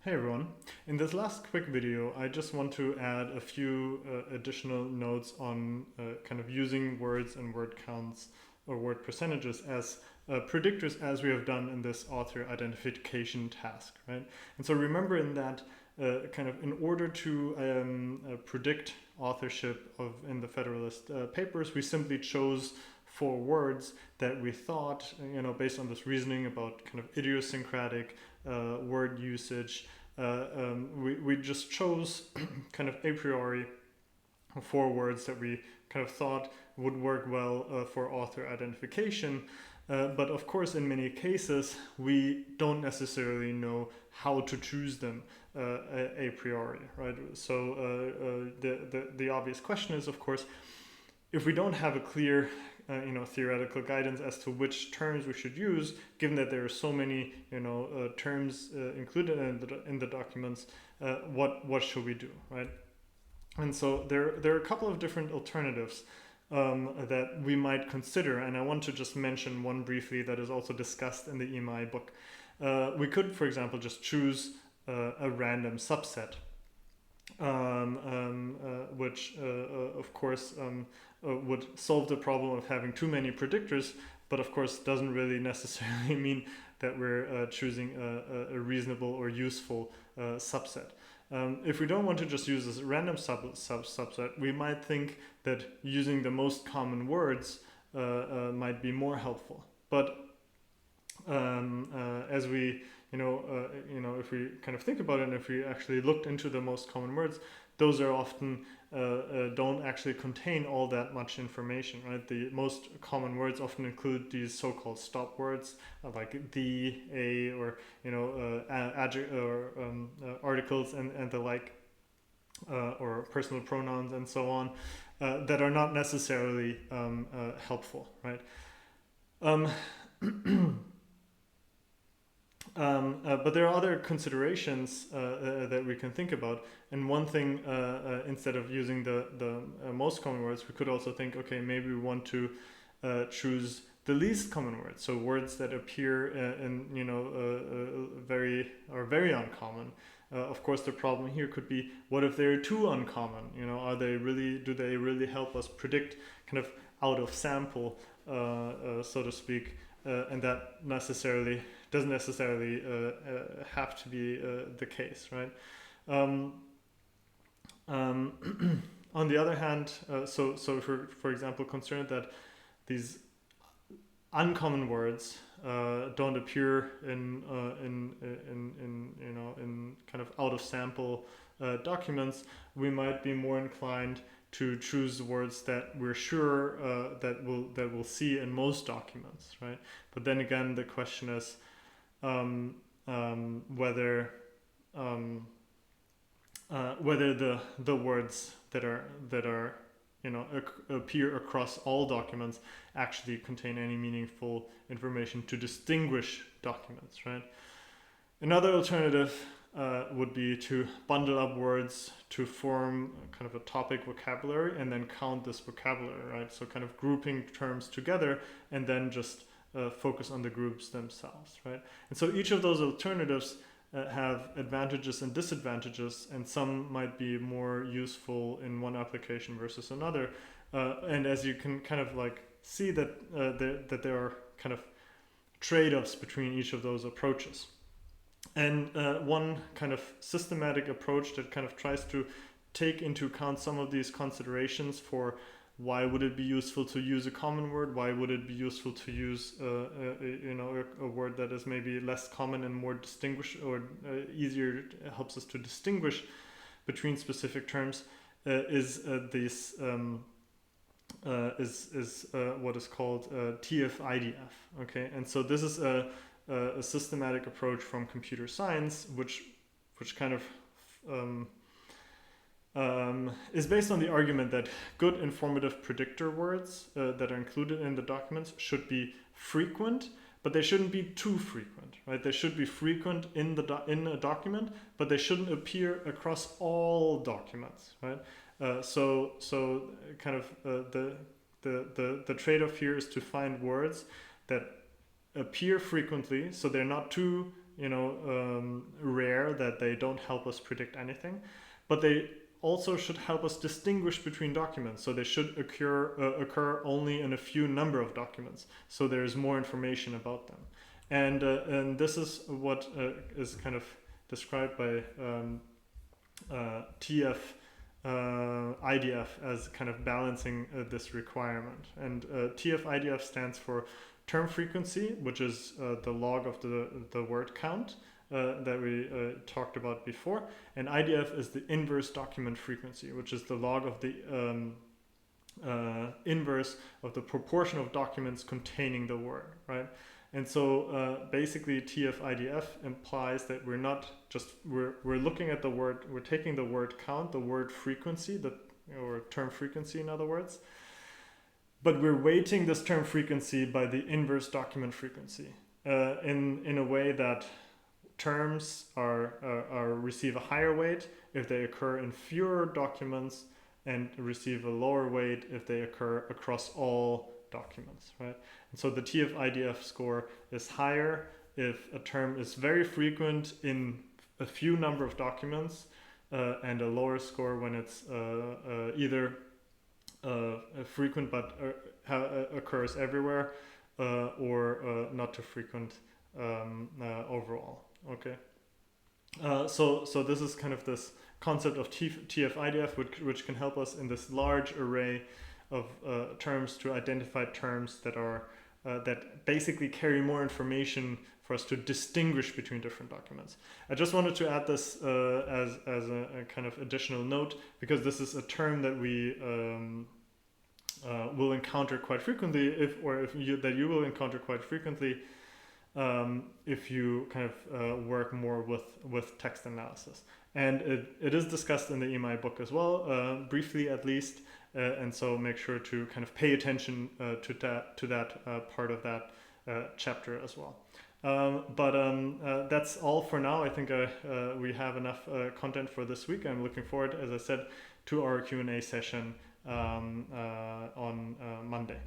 Hey everyone. In this last quick video, I just want to add a few additional notes on kind of using words and word counts or word percentages as predictors, as we have done in this author identification task, right? And so remember in that kind of in order to predict authorship in the Federalist Papers, we simply chose 4 words that we thought, based on this reasoning about kind of idiosyncratic word usage, we just chose kind of a priori 4 words that we kind of thought would work well for author identification. But of course, in many cases, we don't necessarily know how to choose them a priori, right? So the obvious question is, of course, if we don't have a clear theoretical guidance as to which terms we should use, given that there are so many terms included in the documents, what should we do, right? And so there are a couple of different alternatives that we might consider, and I want to just mention one briefly that is also discussed in the EMI book. We could, for example, just choose a random subset, which of course would solve the problem of having too many predictors, but of course doesn't really necessarily mean that we're choosing a reasonable or useful subset. If we don't want to just use this random subset, we might think that using the most common words might be more helpful. But as we if we kind of think about it, and if we actually looked into the most common words, those are often don't actually contain all that much information, right? The most common words often include these so-called stop words like the, a, or articles and the like, or personal pronouns and so on, that are not necessarily helpful, right? But there are other considerations that we can think about. And one thing, instead of using the most common words, we could also think, okay, maybe we want to choose the least common words. So words that appear in, very uncommon. Of course, the problem here could be, what if they're too uncommon? Do they really help us predict kind of out of sample, so to speak? And that doesn't necessarily have to be the case, right? On the other hand, so if we're, for example, concerned that these uncommon words don't appear in kind of out of sample documents, we might be more inclined to choose words that we're sure that we'll see in most documents, right? But then again, the question is whether the words that are appear across all documents actually contain any meaningful information to distinguish documents, right? Another alternative would be to bundle up words to form kind of a topic vocabulary and then count this vocabulary, right? So kind of grouping terms together and then just focus on the groups themselves, right? And so each of those alternatives have advantages and disadvantages, and some might be more useful in one application versus another. And as you can kind of like see that there are kind of trade-offs between each of those approaches. And one kind of systematic approach that kind of tries to take into account some of these considerations for why would it be useful to use a common word, why would it be useful to use a word that is maybe less common and more distinguished, or easier, helps us to distinguish between specific terms, is what is called TF-IDF. Okay, and so this is a systematic approach from computer science, which kind of is based on the argument that good informative predictor words that are included in the documents should be frequent, but they shouldn't be too frequent, right? They should be frequent in a document, but they shouldn't appear across all documents, right? So kind of the trade-off here is to find words that appear frequently, so they're not too rare that they don't help us predict anything, but they also should help us distinguish between documents. So they should occur only in a few number of documents, so there's more information about them. And this is what is kind of described by TF IDF as kind of balancing this requirement. And TF IDF stands for term frequency, which is the log of the word count that we talked about before, and IDF is the inverse document frequency, which is the log of the inverse of the proportion of documents containing the word, right? And so basically TF IDF implies that we're not just, we're looking at the word, we're taking the word count, the word frequency, or term frequency in other words, but we're weighting this term frequency by the inverse document frequency in a way that terms receive a higher weight if they occur in fewer documents and receive a lower weight if they occur across all documents, right? And so the TF IDF score is higher if a term is very frequent in a few number of documents, and a lower score when it's either frequent but occurs everywhere, or not too frequent overall. Okay. So this is kind of this concept of TF IDF, which can help us in this large array of terms to identify terms that are that basically carry more information for us to distinguish between different documents. I just wanted to add this as a kind of additional note, because this is a term that we will encounter quite frequently, that you will encounter quite frequently if you kind of work more with text analysis. And it is discussed in the EMI book as well, briefly at least, and so make sure to kind of pay attention to that part of that chapter as well. But that's all for now. I think we have enough content for this week. I'm looking forward, as I said, to our Q&A session on Monday.